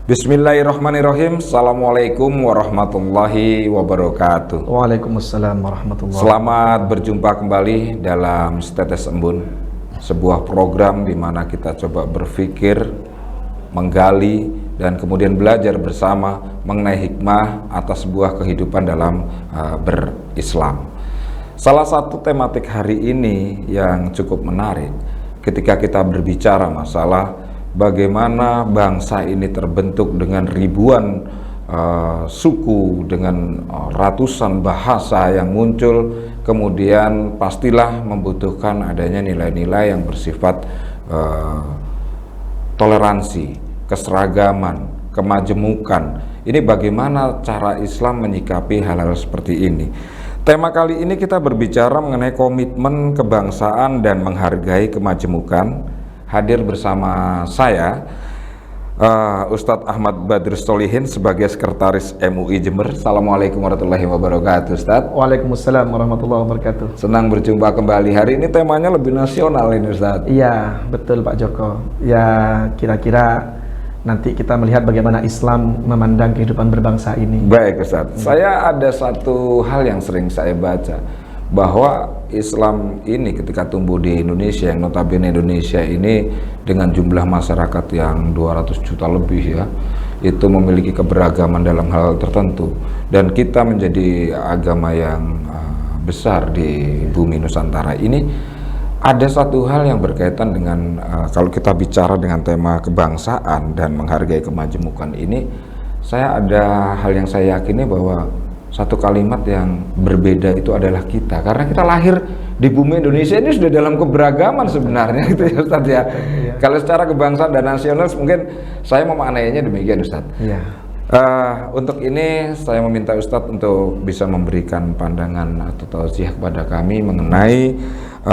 Bismillahirrahmanirrahim. Assalamualaikum warahmatullahi wabarakatuh. Waalaikumsalam warahmatullahi wabarakatuh. Selamat berjumpa kembali dalam Setetes Embun, sebuah program di mana kita coba berpikir, menggali, dan kemudian belajar bersama mengenai hikmah atas sebuah kehidupan dalam berislam. Salah satu tematik hari ini yang cukup menarik ketika kita berbicara masalah bagaimana bangsa ini terbentuk dengan ribuan suku, dengan ratusan bahasa yang muncul, kemudian pastilah membutuhkan adanya nilai-nilai yang bersifat toleransi, keseragaman, kemajemukan. Ini bagaimana cara Islam menyikapi hal-hal seperti ini. Tema kali ini kita berbicara mengenai komitmen kebangsaan dan menghargai kemajemukan. Hadir bersama saya Ustadz Ahmad Badrus Solihin sebagai Sekretaris MUI Jember. Assalamualaikum warahmatullahi wabarakatuh, Ustadz. Waalaikumsalam warahmatullahi wabarakatuh. Senang berjumpa kembali. Hari ini temanya lebih nasional ini, Ustadz. Iya, betul Pak Joko. Ya, kira-kira nanti kita melihat bagaimana Islam memandang kehidupan berbangsa ini. Baik, Ustadz. Saya ada satu hal yang sering saya baca, bahwa Islam ini ketika tumbuh di Indonesia, yang notabene Indonesia ini dengan jumlah masyarakat yang 200 juta lebih ya, itu memiliki keberagaman dalam hal tertentu, dan kita menjadi agama yang besar di bumi Nusantara ini. Ada satu hal yang berkaitan dengan kalau kita bicara dengan tema kebangsaan dan menghargai kemajemukan ini, saya ada hal yang saya yakini bahwa satu kalimat yang berbeda itu adalah kita, karena kita lahir di bumi Indonesia ini sudah dalam keberagaman sebenarnya gitu ya, Ustadz ya. Iya. Kalau secara kebangsaan dan nasional mungkin saya memaknainya demikian, Ustadz. Iya. Untuk ini saya meminta Ustadz untuk bisa memberikan pandangan atau tausiah kepada kami mengenai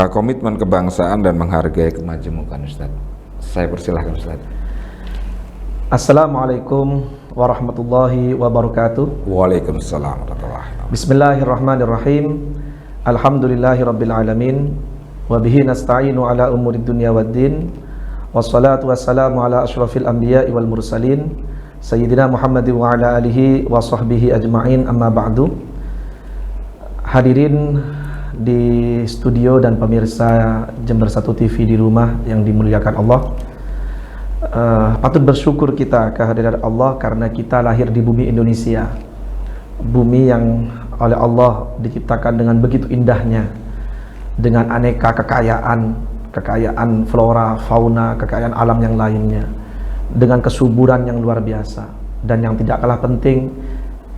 komitmen kebangsaan dan menghargai kemajemukan, Ustadz. Saya persilahkan, Ustadz. Assalamualaikum warahmatullahi wabarakatuh. Waalaikumsalam warahmatullahi wabarakatuh. Bismillahirrahmanirrahim. Alhamdulillahirabbil alamin wa bihi nasta'inu ala umurid dunya waddin. Wassalatu wassalamu ala asyrafil anbiya'i wal mursalin sayyidina Muhammadin wa ala alihi wa sahbihi ajma'in, amma ba'du. Hadirin di studio dan pemirsa Jember 1 TV di rumah yang dimuliakan Allah. Patut bersyukur kita kehadiran Allah karena kita lahir di bumi Indonesia, bumi yang oleh Allah diciptakan dengan begitu indahnya, dengan aneka kekayaan flora, fauna, kekayaan alam yang lainnya, dengan kesuburan yang luar biasa. Dan yang tidak kalah penting,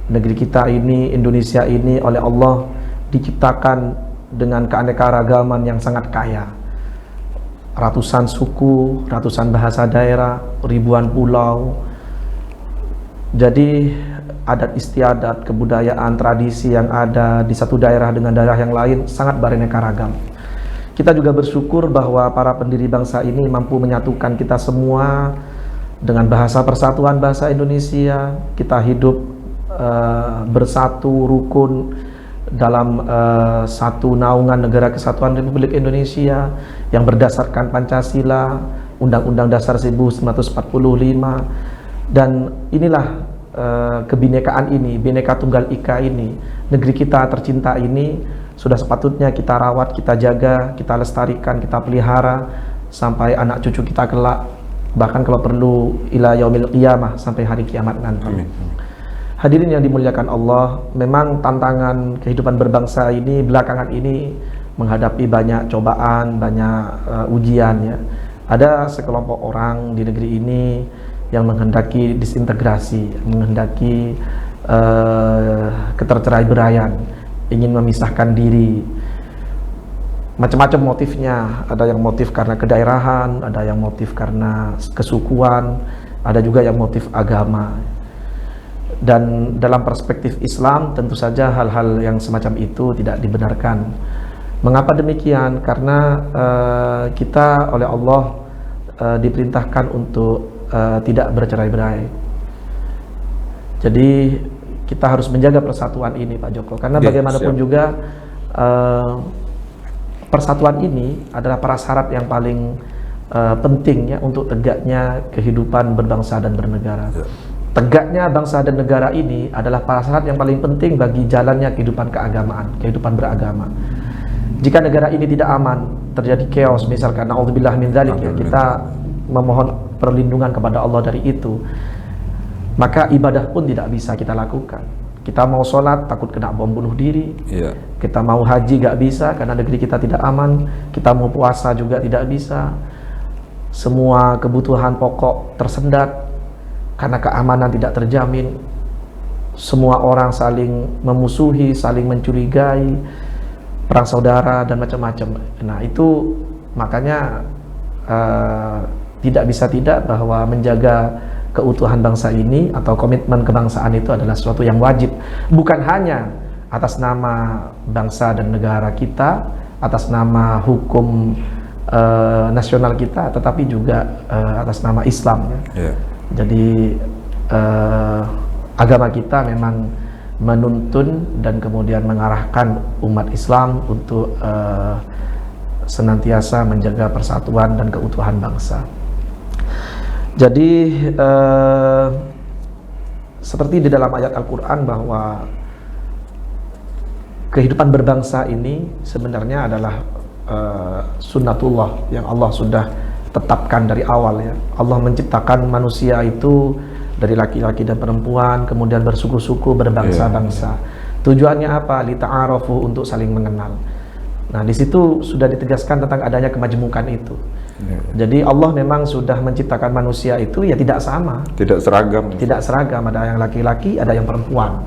negeri kita ini, Indonesia ini oleh Allah diciptakan dengan keanekaragaman yang sangat kaya. Ratusan suku, ratusan bahasa daerah, ribuan pulau. Jadi adat istiadat, kebudayaan, tradisi yang ada di satu daerah dengan daerah yang lain sangat beraneka ragam. Kita juga bersyukur bahwa para pendiri bangsa ini mampu menyatukan kita semua dengan bahasa persatuan bahasa Indonesia. Kita hidup bersatu rukun dalam satu naungan Negara Kesatuan Republik Indonesia yang berdasarkan Pancasila, Undang-Undang Dasar 1945, dan inilah kebinekaan ini, Bhinneka Tunggal Ika ini, negeri kita tercinta ini sudah sepatutnya kita rawat, kita jaga, kita lestarikan, kita pelihara sampai anak cucu kita kelak, bahkan kalau perlu ila yaumil qiyamah, sampai hari kiamat nanti. Amin. Hadirin yang dimuliakan Allah, memang tantangan kehidupan berbangsa ini belakangan ini menghadapi banyak cobaan, banyak ujian ya. Ada sekelompok orang di negeri ini yang menghendaki disintegrasi, menghendaki keterceraiberaian, ingin memisahkan diri. Macam-macam motifnya, ada yang motif karena kedaerahan, ada yang motif karena kesukuan, ada juga yang motif agama. Dan dalam perspektif Islam tentu saja hal-hal yang semacam itu tidak dibenarkan. Mengapa demikian? Karena kita oleh Allah diperintahkan untuk tidak bercerai-berai. Jadi kita harus menjaga persatuan ini, Pak Joko, karena bagaimanapun juga persatuan ini adalah prasyarat yang paling penting ya untuk tegaknya kehidupan berbangsa dan bernegara. Ya. Tegaknya bangsa dan negara ini adalah prasyarat yang paling penting bagi jalannya kehidupan keagamaan, kehidupan beragama. Jika negara ini tidak aman, terjadi chaos misalkan, naudzubillah min dzalik ya, kita memohon perlindungan kepada Allah dari itu, maka ibadah pun tidak bisa kita lakukan. Kita mau sholat takut kena bom bunuh diri, Iya. kita mau haji gak bisa karena negeri kita tidak aman, kita mau puasa juga tidak bisa, semua kebutuhan pokok tersendat karena keamanan tidak terjamin, semua orang saling memusuhi, saling mencurigai, perang saudara dan macam-macam. Nah itu makanya tidak bisa tidak bahwa menjaga keutuhan bangsa ini atau komitmen kebangsaan itu adalah sesuatu yang wajib, bukan hanya atas nama bangsa dan negara kita, atas nama hukum nasional kita, tetapi juga atas nama Islam ya. Yeah. Jadi agama kita memang menuntun dan kemudian mengarahkan umat Islam untuk senantiasa menjaga persatuan dan keutuhan bangsa. Jadi seperti di dalam ayat Al-Quran bahwa kehidupan berbangsa ini sebenarnya adalah sunnatullah yang Allah sudah tetapkan dari awal ya. Allah menciptakan manusia itu dari laki-laki dan perempuan, kemudian bersuku-suku, berbangsa-bangsa. Tujuannya apa? Lita'arafu, untuk saling mengenal. Nah, di situ sudah ditegaskan tentang adanya kemajmukan itu. Jadi Allah memang sudah menciptakan manusia itu ya tidak sama, Tidak seragam. tidak seragam. Ada yang laki-laki, ada yang perempuan.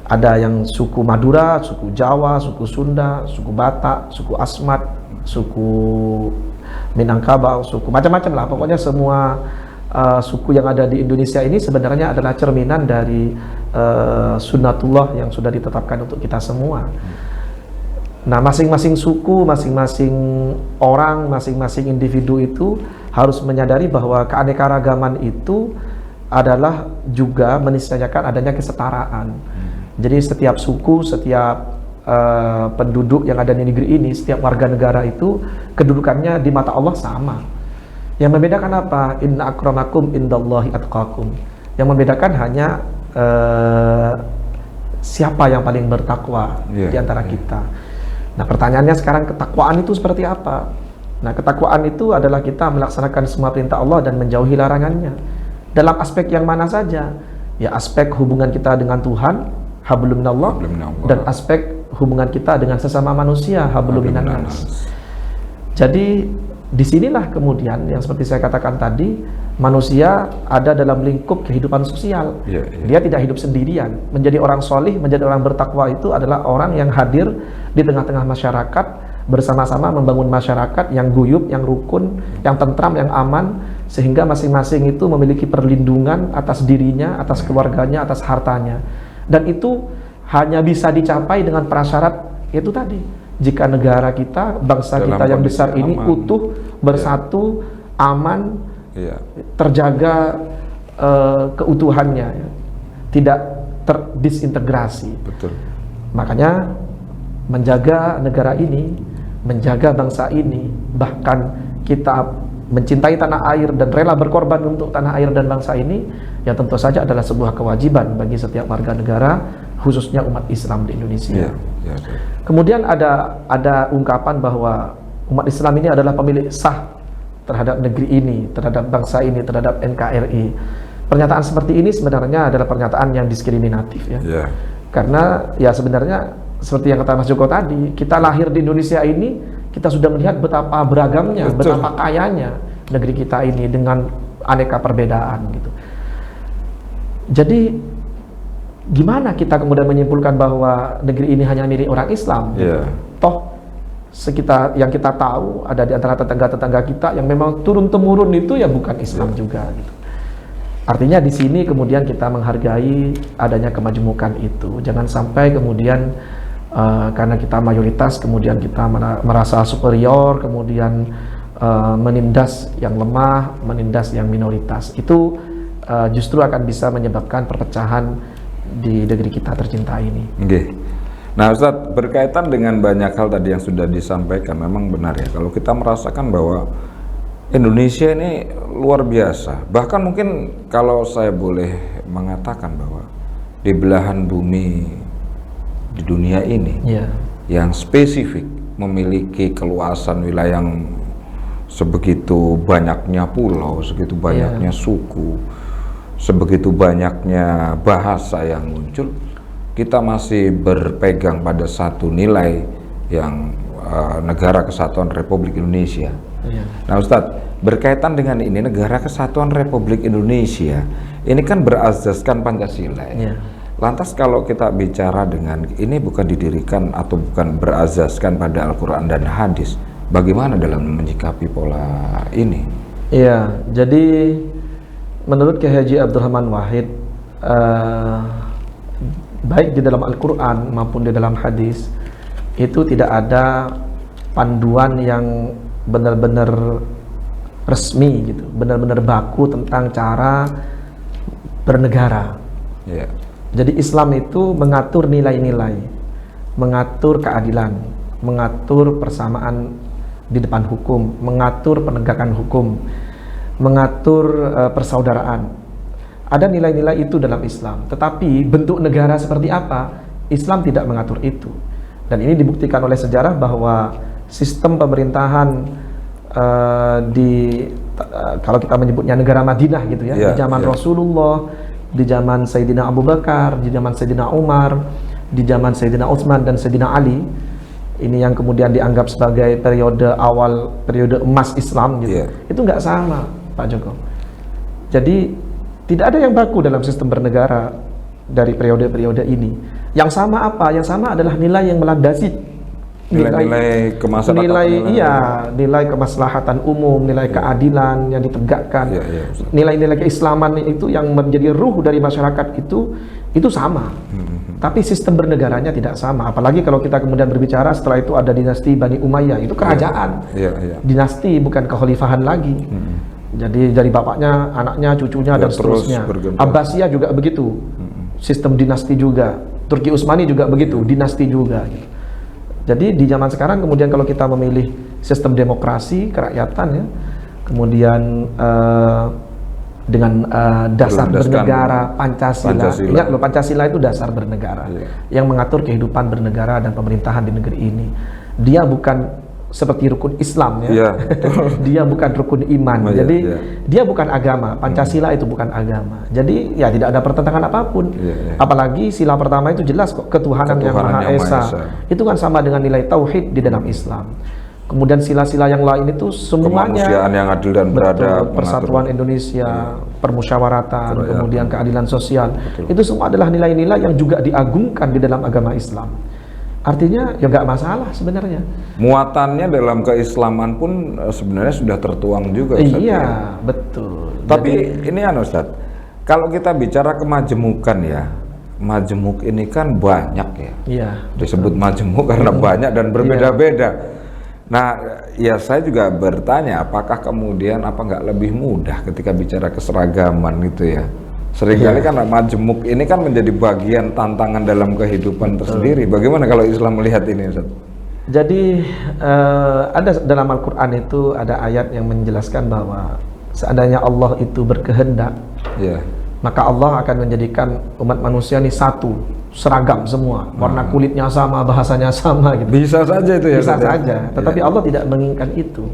Ada yang suku Madura, suku Jawa, suku Sunda, suku Batak, suku Asmat, suku Minangkabau, suku macam-macam lah. Pokoknya semua suku yang ada di Indonesia ini sebenarnya adalah cerminan dari sunnatullah yang sudah ditetapkan untuk kita semua. Nah, masing-masing suku, masing-masing orang, masing-masing individu itu harus menyadari bahwa keanekaragaman itu adalah juga meniscayakan adanya kesetaraan. Jadi setiap suku, setiap penduduk yang ada di negeri ini, setiap warga negara itu kedudukannya di mata Allah sama. Yang membedakan apa? Inna akramakum indallahi atqakum. Yang membedakan hanya siapa yang paling bertakwa di antara kita. Nah, pertanyaannya sekarang, ketakwaan itu seperti apa? Nah, ketakwaan itu adalah kita melaksanakan semua perintah Allah dan menjauhi larangannya. Dalam aspek yang mana saja? Ya, aspek hubungan kita dengan Tuhan, hablum minallah, dan aspek hubungan kita dengan sesama manusia, hablum minannas. Jadi disinilah kemudian yang seperti saya katakan tadi, manusia ada dalam lingkup kehidupan sosial. Dia tidak hidup sendirian. Menjadi orang solih, menjadi orang bertakwa itu adalah orang yang hadir di tengah-tengah masyarakat, bersama-sama membangun masyarakat yang guyup, yang rukun, yang tentram, yang aman, sehingga masing-masing itu memiliki perlindungan atas dirinya, atas keluarganya, atas hartanya. Dan itu hanya bisa dicapai dengan prasyarat itu tadi. Jika negara kita, bangsa dalam kita yang besar ini aman, utuh, bersatu, aman, terjaga keutuhannya, tidak terdisintegrasi. Betul. Makanya menjaga negara ini, menjaga bangsa ini, bahkan kita mencintai tanah air dan rela berkorban untuk tanah air dan bangsa ini, ya tentu saja adalah sebuah kewajiban bagi setiap warga negara, khususnya umat Islam di Indonesia. Kemudian ada ungkapan bahwa umat Islam ini adalah pemilik sah terhadap negeri ini, terhadap bangsa ini, terhadap NKRI. Pernyataan seperti ini sebenarnya adalah pernyataan yang diskriminatif ya. Karena ya sebenarnya seperti yang kata Mas Joko tadi, kita lahir di Indonesia ini, kita sudah melihat betapa beragamnya, betapa kayanya negeri kita ini dengan aneka perbedaan gitu. Jadi gimana kita kemudian menyimpulkan bahwa negeri ini hanya milik orang Islam? Toh sekitar yang kita tahu ada di antara tetangga-tetangga kita yang memang turun-temurun itu ya bukan Islam juga gitu. Artinya di sini kemudian kita menghargai adanya kemajmukan itu. Jangan sampai kemudian karena kita mayoritas kemudian kita merasa superior, kemudian menindas yang lemah, menindas yang minoritas. Itu justru akan bisa menyebabkan perpecahan di negeri kita tercinta ini. Nah, Ustadz, berkaitan dengan banyak hal tadi yang sudah disampaikan, memang benar ya, kalau kita merasakan bahwa Indonesia ini luar biasa. Bahkan mungkin kalau saya boleh mengatakan bahwa di belahan bumi di dunia ini yang spesifik memiliki keluasan wilayah yang sebegitu banyaknya pulau, sebegitu banyaknya suku, sebegitu banyaknya bahasa yang muncul, kita masih berpegang pada satu nilai yang Negara Kesatuan Republik Indonesia. Nah Ustadz, berkaitan dengan ini, Negara Kesatuan Republik Indonesia ini kan berasaskan Pancasila ya. Lantas kalau kita bicara dengan ini bukan didirikan atau bukan berasaskan pada Al-Quran dan hadis, bagaimana dalam menyikapi pola ini? Iya, jadi menurut Kiai Haji Abdurrahman Wahid, baik di dalam Al-Quran maupun di dalam hadis, itu tidak ada panduan yang benar-benar resmi gitu, benar-benar baku tentang cara bernegara. Jadi Islam itu mengatur nilai-nilai, mengatur keadilan, mengatur persamaan di depan hukum, mengatur penegakan hukum, mengatur persaudaraan. Ada nilai-nilai itu dalam Islam, tetapi bentuk negara seperti apa, Islam tidak mengatur itu. Dan ini dibuktikan oleh sejarah bahwa sistem pemerintahan kalau kita menyebutnya negara Madinah gitu ya, di zaman Rasulullah, di zaman Sayyidina Abu Bakar, di zaman Sayyidina Umar, di zaman Sayyidina Utsman dan Sayyidina Ali, ini yang kemudian dianggap sebagai periode awal, periode emas Islam gitu, itu nggak sama Pak Joko. Jadi tidak ada yang baku dalam sistem bernegara dari periode-periode ini. Yang sama apa? Yang sama adalah nilai yang melandasi nilai kemaslahatan, nilai kemaslahatan umum, nilai keadilan yang ditegakkan, nilai-nilai keislaman itu yang menjadi ruh dari masyarakat itu sama. Tapi sistem bernegaranya tidak sama. Apalagi kalau kita kemudian berbicara setelah itu ada dinasti Bani Umayyah, itu kerajaan, dinasti bukan kekhalifahan lagi. Jadi dari bapaknya, anaknya, cucunya dan seterusnya. Abbasiyah juga begitu, sistem dinasti juga. Turki Utsmani juga begitu, dinasti juga. Gitu. Jadi di zaman sekarang kemudian kalau kita memilih sistem demokrasi kerakyatan ya, kemudian dengan dasar bernegara Pancasila. Ingat loh, Pancasila itu dasar bernegara yang mengatur kehidupan bernegara dan pemerintahan di negeri ini. Dia bukan seperti rukun Islam ya, dia bukan rukun iman. Jadi dia bukan agama. Pancasila itu bukan agama. Jadi ya tidak ada pertentangan apapun. Apalagi sila pertama itu jelas kok, ketuhanan yang Maha Esa. Itu kan sama dengan nilai tauhid di dalam Islam. Kemudian sila-sila yang lain itu semuanya kemanusiaan yang adil dan beradab, persatuan Indonesia, permusyawaratan, kemudian keadilan sosial. Itu semua adalah nilai-nilai yang juga diagungkan di dalam agama Islam. Artinya ya nggak masalah sebenarnya. Muatannya dalam keislaman pun sebenarnya sudah tertuang juga. Iya, betul. Tapi ini Ustadz, kalau kita bicara kemajemukan ya, majemuk ini kan banyak ya. Iya. Disebut majemuk karena banyak dan berbeda-beda. Nah, ya saya juga bertanya, apakah kemudian apa nggak lebih mudah ketika bicara keseragaman gitu ya? Seringkali kan majemuk ini kan menjadi bagian tantangan dalam kehidupan tersendiri. Bagaimana kalau Islam melihat ini, Ustaz? Jadi ada dalam Al-Quran itu ada ayat yang menjelaskan bahwa seandainya Allah itu berkehendak, maka Allah akan menjadikan umat manusia ini satu, seragam semua, warna kulitnya sama, bahasanya sama gitu. Bisa saja itu ya? Bisa saja, tetapi Allah tidak menginginkan itu.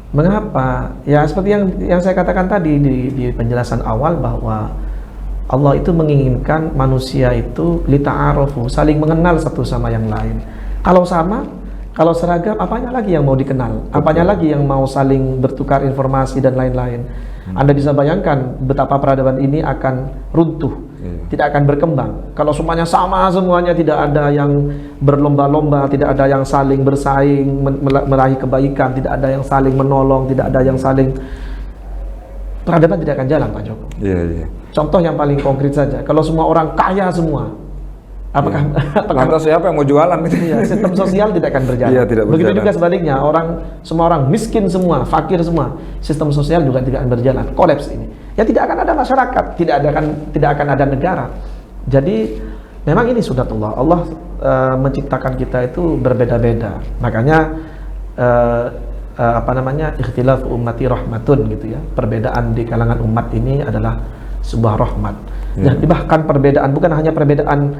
Mengapa? Ya seperti yang saya katakan tadi di penjelasan awal, bahwa Allah itu menginginkan manusia itu lita'arufu, saling mengenal satu sama yang lain. Kalau sama, kalau seragam, apanya lagi yang mau dikenal? Apanya lagi yang mau saling bertukar informasi dan lain-lain? Anda bisa bayangkan betapa peradaban ini akan runtuh, tidak akan berkembang. Kalau semuanya sama, semuanya tidak ada yang berlomba-lomba, tidak ada yang saling bersaing meraih kebaikan, tidak ada yang saling menolong, tidak ada yang saling, peradaban tidak akan jalan, Pak Joko. Contoh yang paling konkret saja, kalau semua orang kaya semua, apakah lantas siapa yang mau jualan itu? Sistem sosial tidak akan berjalan. Begitu juga sebaliknya, semua orang miskin semua, fakir semua, sistem sosial juga tidak akan berjalan, kolaps ini. Ya tidak akan ada masyarakat, tidak akan ada negara. Jadi memang ini sunatullah. Allah menciptakan kita itu berbeda-beda. Makanya ikhtilaf ummati rahmatun gitu ya. Perbedaan di kalangan umat ini adalah sebuah rahmat. Jadi bahkan perbedaan bukan hanya perbedaan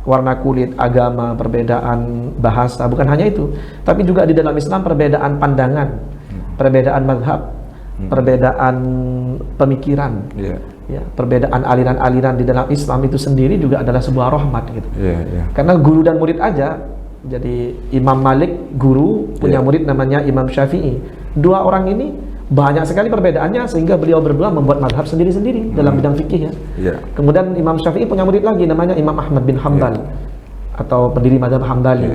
warna kulit, agama, perbedaan bahasa, bukan hanya itu, tapi juga di dalam Islam perbedaan pandangan, perbedaan mazhab, perbedaan pemikiran, ya, perbedaan aliran-aliran di dalam Islam itu sendiri juga adalah sebuah rahmat gitu. Karena guru dan murid aja, jadi Imam Malik guru punya murid namanya Imam Syafi'i. Dua orang ini banyak sekali perbedaannya sehingga beliau berdua membuat mazhab sendiri-sendiri dalam bidang fikih ya. Kemudian Imam Syafi'i punya murid lagi namanya Imam Ahmad bin Hanbal atau pendiri mazhab Hambali.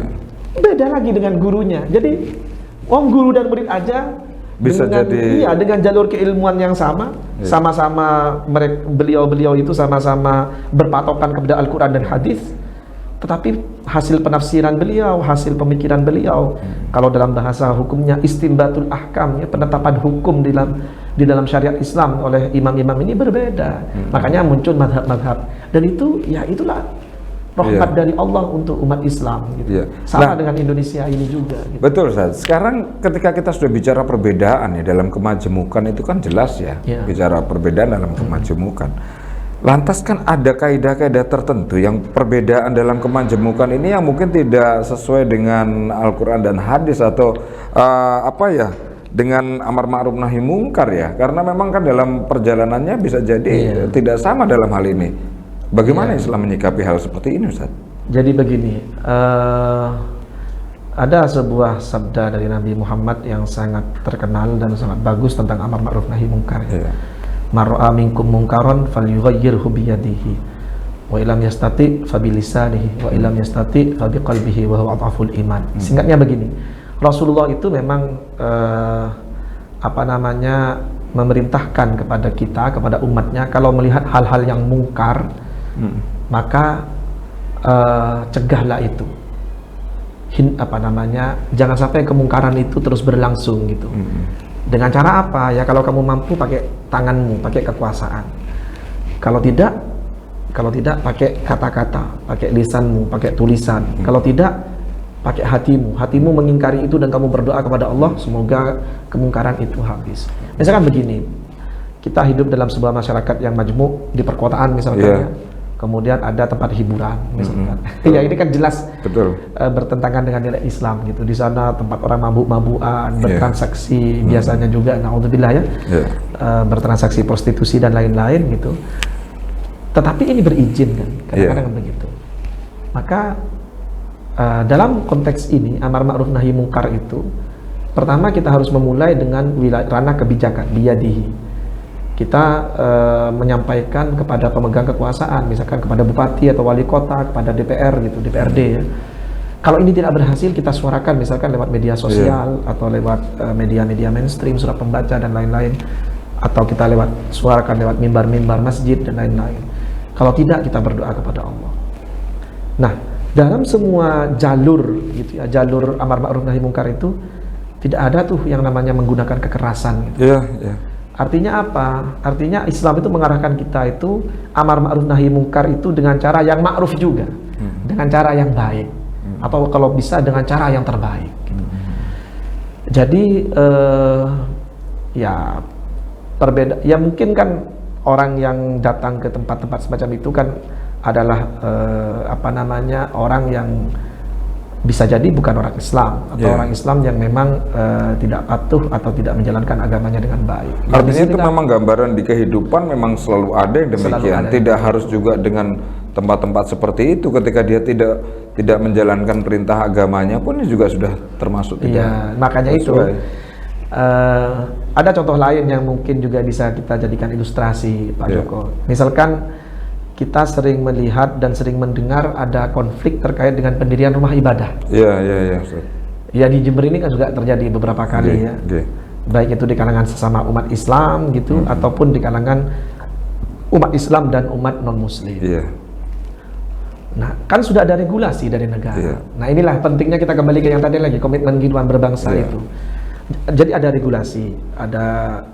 Beda lagi dengan gurunya. Jadi guru dan murid aja bisa dengan, dengan jalur keilmuan yang sama, sama-sama beliau itu sama-sama berpatokan kepada Al-Quran dan hadis. Tetapi hasil penafsiran beliau, hasil pemikiran beliau, kalau dalam bahasa hukumnya istinbatul ahkam, ya, penetapan hukum di dalam syariat Islam oleh imam-imam ini berbeda. Makanya muncul madhab-madhab, dan itu ya itulah rahmat dari Allah untuk umat Islam gitu. Sama dengan Indonesia ini juga gitu. Betul, Ustaz. Sekarang ketika kita sudah bicara perbedaan ya dalam kemajemukan, itu kan jelas ya, bicara perbedaan dalam kemajemukan. Lantas kan ada kaidah-kaidah tertentu yang perbedaan dalam kemajemukan ini yang mungkin tidak sesuai dengan Al-Quran dan hadis atau dengan amar ma'ruf nahi mungkar ya, karena memang kan dalam perjalanannya bisa jadi tidak sama dalam hal ini. Bagaimana Islam menyikapi hal seperti ini, Ustaz? Jadi begini, ada sebuah sabda dari Nabi Muhammad yang sangat terkenal dan sangat bagus tentang amar ma'ruf nahi mungkar. Mar'a minkum mungkaron falyughayyirhu biyadihi wa illam yastati fa bilisanihi wa illam yastati fa biqalbihi wa huwa adhaful iman. Singkatnya begini, Rasulullah itu memang memerintahkan kepada kita, kepada umatnya, kalau melihat hal-hal yang mungkar maka cegahlah itu. Jangan sampai kemungkaran itu terus berlangsung gitu. Dengan cara apa? Ya kalau kamu mampu pakai tanganmu, pakai kekuasaan. Kalau tidak pakai kata-kata, pakai lisanmu, pakai tulisan. Kalau tidak pakai hatimu. Hatimu mengingkari itu dan kamu berdoa kepada Allah semoga kemungkaran itu habis. Misalkan begini, kita hidup dalam sebuah masyarakat yang majmuk di perkotaan misalkan. Kemudian ada tempat hiburan misalkan. Ya ini kan jelas bertentangan dengan nilai Islam gitu. Di sana tempat orang mabuk-mabukan, bertransaksi, biasanya juga naudzubillah ya. Bertransaksi prostitusi dan lain-lain gitu. Tetapi ini berizin kan, kadang-kadang begitu. Maka dalam konteks ini amar ma'ruf nahi mungkar itu pertama kita harus memulai dengan ranah kebijakan biyadihi. Kita menyampaikan kepada pemegang kekuasaan, misalkan kepada bupati atau wali kota, kepada DPR gitu, DPRD ya. Kalau ini tidak berhasil, kita suarakan misalkan lewat media sosial atau lewat media-media mainstream, surat pembaca dan lain-lain, atau kita suarakan lewat mimbar-mimbar masjid dan lain-lain. Kalau tidak, kita berdoa kepada Allah. Nah, dalam semua jalur gitu ya, jalur amar ma'ruf nahi mungkar itu tidak ada tuh yang namanya menggunakan kekerasan gitu. Artinya apa? Artinya Islam itu mengarahkan kita itu amar ma'ruf nahi mungkar itu dengan cara yang ma'ruf juga, dengan cara yang baik, atau kalau bisa dengan cara yang terbaik. Gitu. Jadi ya mungkin kan orang yang datang ke tempat-tempat semacam itu kan adalah orang yang bisa jadi bukan orang Islam atau orang Islam yang memang tidak patuh atau tidak menjalankan agamanya dengan baik. Artinya itu memang gambaran di kehidupan memang selalu ada yang demikian. Tidak harus juga dengan tempat-tempat seperti itu, ketika dia tidak menjalankan perintah agamanya pun juga sudah termasuk tidak. Makanya itu ada contoh lain yang mungkin juga bisa kita jadikan ilustrasi, Pak Joko. Misalkan kita sering melihat dan sering mendengar ada konflik terkait dengan pendirian rumah ibadah. Ya di Jember ini kan juga terjadi beberapa kali baik itu di kalangan sesama umat Islam gitu, ataupun di kalangan umat Islam dan umat non Muslim. Nah, kan sudah ada regulasi dari negara. Nah, inilah pentingnya kita kembali ke yang tadi lagi, komitmen kehidupan berbangsa itu. Jadi ada regulasi, ada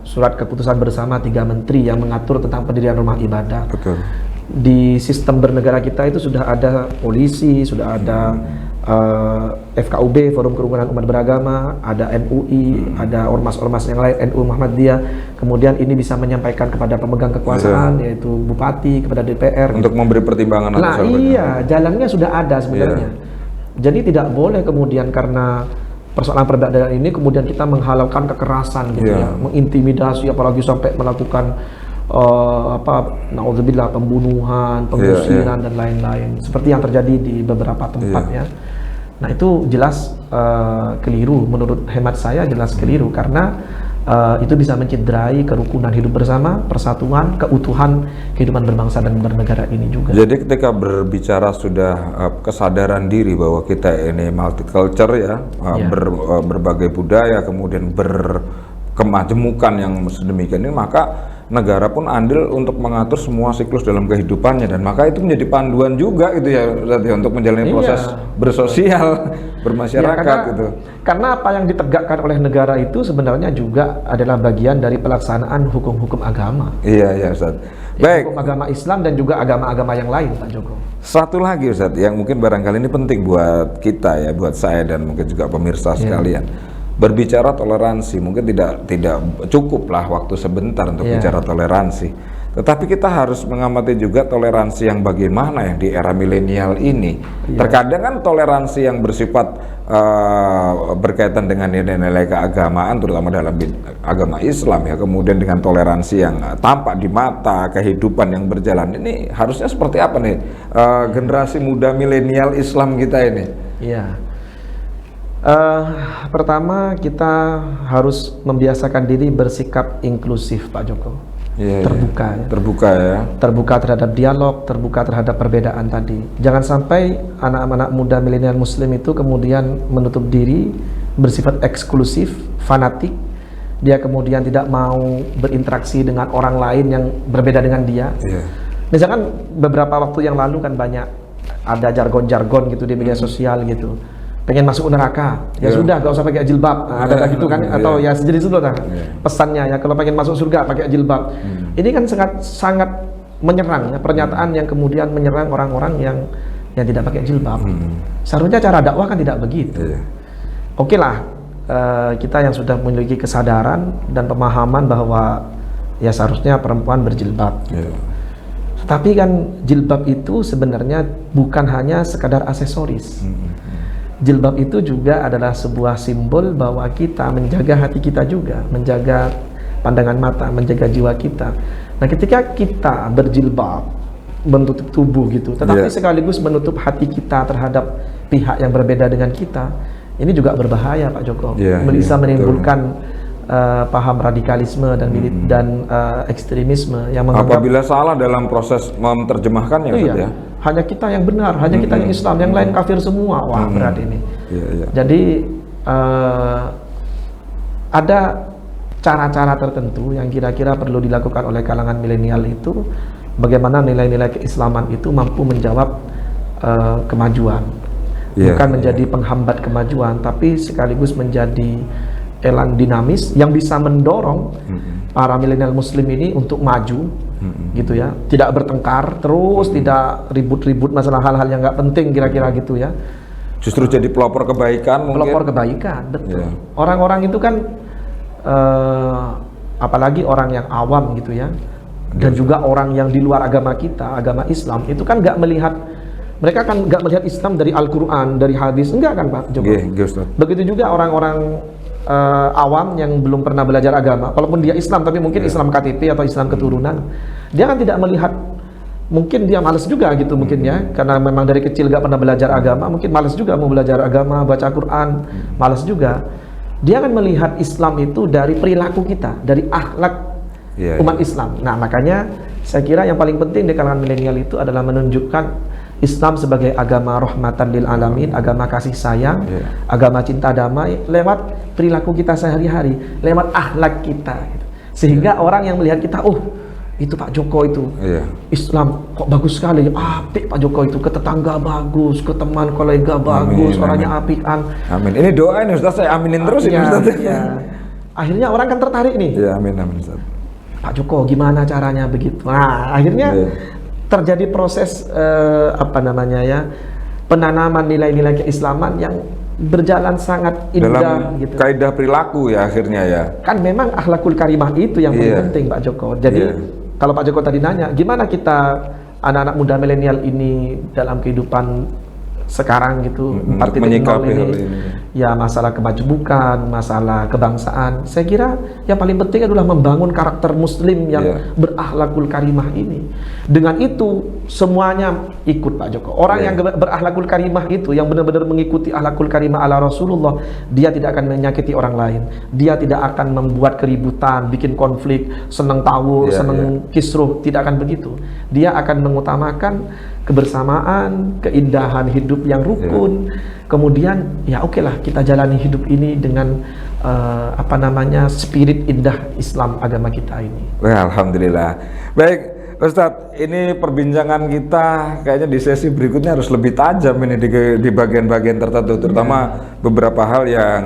surat keputusan bersama 3 menteri yang mengatur tentang pendirian rumah ibadah. di sistem bernegara kita itu sudah ada polisi, sudah ada FKUB, Forum Kerukunan Umat Beragama, ada MUI, ada ormas-ormas yang lain, NU Muhammadiyah. Kemudian ini bisa menyampaikan kepada pemegang kekuasaan, yaitu bupati, kepada DPR. Untuk memberi pertimbangan. Nah iya, jalannya sudah ada sebenarnya. Jadi tidak boleh kemudian karena persoalan perbedaan ini kemudian kita menghalalkan kekerasan gitu ya, mengintimidasi, apalagi sampai melakukan naudzubillah, pembunuhan, pengusiran dan lain-lain, seperti yang terjadi di beberapa tempat ya. Nah itu jelas keliru, menurut hemat saya jelas keliru, karena itu bisa mencederai kerukunan hidup bersama, persatuan, keutuhan kehidupan berbangsa dan bernegara ini juga. Jadi ketika berbicara sudah kesadaran diri bahwa kita ini multicultural ya, berbagai budaya, kemudian berkemajemukan yang sedemikian ini, maka negara pun andil untuk mengatur semua siklus dalam kehidupannya, dan maka itu menjadi panduan juga gitu ya untuk menjalani proses bersosial, bermasyarakat gitu. Karena apa yang ditegakkan oleh negara itu sebenarnya juga adalah bagian dari pelaksanaan hukum-hukum agama. Iya Ustaz. Baik. Hukum agama Islam dan juga agama-agama yang lain, Pak Joko. Satu lagi Ustaz, yang mungkin barangkali ini penting buat kita ya, buat saya dan mungkin juga pemirsa sekalian. Berbicara toleransi mungkin tidak cukup lah waktu sebentar untuk bicara toleransi, tetapi kita harus mengamati juga toleransi yang bagaimana yang di era milenial ini. Terkadang kan toleransi yang bersifat berkaitan dengan nilai-nilai keagamaan, terutama dalam agama Islam ya, kemudian dengan toleransi yang tampak di mata kehidupan yang berjalan ini harusnya seperti apa nih generasi muda milenial Islam kita ini? Iya. Pertama kita harus membiasakan diri bersikap inklusif, Pak Joko. Terbuka ya. Terbuka ya. Terbuka terhadap dialog, terbuka terhadap perbedaan tadi. Jangan sampai anak-anak muda milenial Muslim itu kemudian menutup diri, bersifat eksklusif, fanatik. Dia kemudian tidak mau berinteraksi dengan orang lain yang berbeda dengan dia. Misalkan beberapa waktu yang lalu kan banyak ada jargon-jargon gitu di media sosial gitu. Pengen masuk neraka, ya sudah gak usah pakai jilbab, ada gitu kan, atau ya sejenis itu lah pesannya ya, kalau pengen masuk surga pakai jilbab. Ini kan sangat menyerang ya, pernyataan yang kemudian menyerang orang-orang yang tidak pakai jilbab. Seharusnya cara dakwah kan tidak begitu. Oke lah, kita yang sudah memiliki kesadaran dan pemahaman bahwa ya seharusnya perempuan berjilbab. Tapi kan jilbab itu sebenarnya bukan hanya sekadar aksesoris. Jilbab itu juga adalah sebuah simbol bahwa kita menjaga hati kita juga, menjaga pandangan mata, menjaga jiwa kita. Nah ketika kita berjilbab, menutup tubuh gitu, tetapi sekaligus menutup hati kita terhadap pihak yang berbeda dengan kita, ini juga berbahaya Pak Joko. Bisa menimbulkan paham radikalisme dan ekstremisme yang menganggap apabila salah dalam proses menerjemahkannya ya. Hanya kita yang benar, hanya kita yang Islam, yang lain kafir semua. Wah berat ini. Jadi ada cara-cara tertentu yang kira-kira perlu dilakukan oleh kalangan milenial itu, bagaimana nilai-nilai keislaman itu mampu menjawab kemajuan, bukan menjadi penghambat kemajuan, tapi sekaligus menjadi elang dinamis yang bisa mendorong para milenial Muslim ini untuk maju, gitu ya, tidak bertengkar terus, tidak ribut-ribut masalah hal-hal yang nggak penting kira-kira gitu ya. Justru jadi pelopor kebaikan mungkin. Pelopor kebaikan, betul. Orang-orang itu kan apalagi orang yang awam gitu ya, dan juga orang yang di luar agama kita, agama Islam itu kan nggak melihat, mereka kan nggak melihat Islam dari Al-Quran, dari hadis, enggak kan Pak Joko? Begitu juga orang-orang awam yang belum pernah belajar agama, walaupun dia Islam tapi mungkin Islam KTP atau Islam keturunan, dia kan tidak melihat, mungkin dia malas juga gitu mungkin ya, karena memang dari kecil gak pernah belajar agama, mungkin malas juga mau belajar agama, baca Quran, malas juga. Dia akan melihat Islam itu dari perilaku kita, dari akhlak umat Islam. Nah makanya saya kira yang paling penting di kalangan milenial itu adalah menunjukkan Islam sebagai agama rahmatan lil alamin, agama kasih sayang, agama cinta damai, lewat perilaku kita sehari-hari, lewat akhlak kita gitu. Sehingga orang yang melihat kita, oh itu Pak Joko itu Islam kok bagus sekali, apik Pak Joko itu, ke tetangga bagus, ke teman kolega bagus, orangnya apikan. Amin. Ini doa ini Ustaz, saya aminin terus ini Ustaz. Akhirnya orang kan tertarik nih. Amin Ustaz. Pak Joko gimana caranya begitu. Nah akhirnya terjadi proses penanaman nilai-nilai keislaman yang berjalan sangat indah dalam gitu. kaidah perilaku ya akhirnya ya. Kan memang akhlakul karimah itu yang paling penting Pak Joko. Jadi kalau Pak Joko tadi nanya, gimana kita anak-anak muda milenial ini dalam kehidupan sekarang gitu, 4.0 ini, ya masalah kemajemukan, masalah kebangsaan. Saya kira yang paling penting adalah membangun karakter muslim yang berakhlakul karimah ini. Dengan itu semuanya ikut Pak Joko. Orang yang berakhlakul karimah itu, yang benar-benar mengikuti akhlakul karimah ala Rasulullah, dia tidak akan menyakiti orang lain. Dia tidak akan membuat keributan, bikin konflik, senang tawur, senang kisruh, tidak akan begitu. Dia akan mengutamakan kebersamaan, keindahan hidup yang rukun. Kemudian ya oke lah, kita jalani hidup ini dengan spirit indah Islam agama kita ini. Wah, alhamdulillah. Baik Ustadz, ini perbincangan kita kayaknya di sesi berikutnya harus lebih tajam ini di bagian-bagian tertentu, terutama beberapa hal yang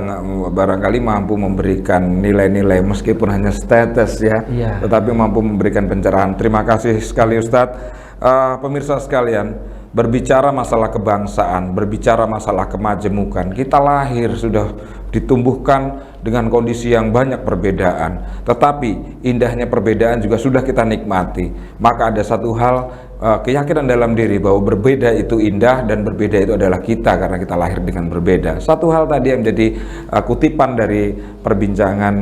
barangkali mampu memberikan nilai-nilai meskipun hanya status ya, tetapi mampu memberikan pencerahan. Terima kasih sekali Ustadz. Pemirsa sekalian, berbicara masalah kebangsaan, berbicara masalah kemajemukan, kita lahir sudah ditumbuhkan dengan kondisi yang banyak perbedaan, tetapi indahnya perbedaan juga sudah kita nikmati. Maka ada satu hal, keyakinan dalam diri bahwa berbeda itu indah dan berbeda itu adalah kita karena kita lahir dengan berbeda. Satu hal tadi yang menjadi kutipan dari perbincangan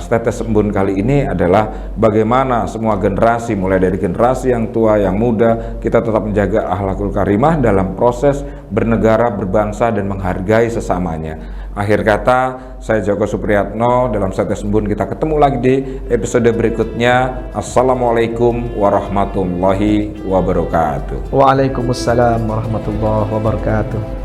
Tetes Embun kali ini adalah bagaimana semua generasi, mulai dari generasi yang tua, yang muda, kita tetap menjaga akhlakul karimah dalam proses bernegara, berbangsa, dan menghargai sesamanya. Akhir kata, saya Joko Supriyatno dalam Tetes Embun. Kita ketemu lagi di episode berikutnya. Assalamualaikum warahmatullahi wabarakatuh. Waalaikumsalam warahmatullahi wabarakatuh.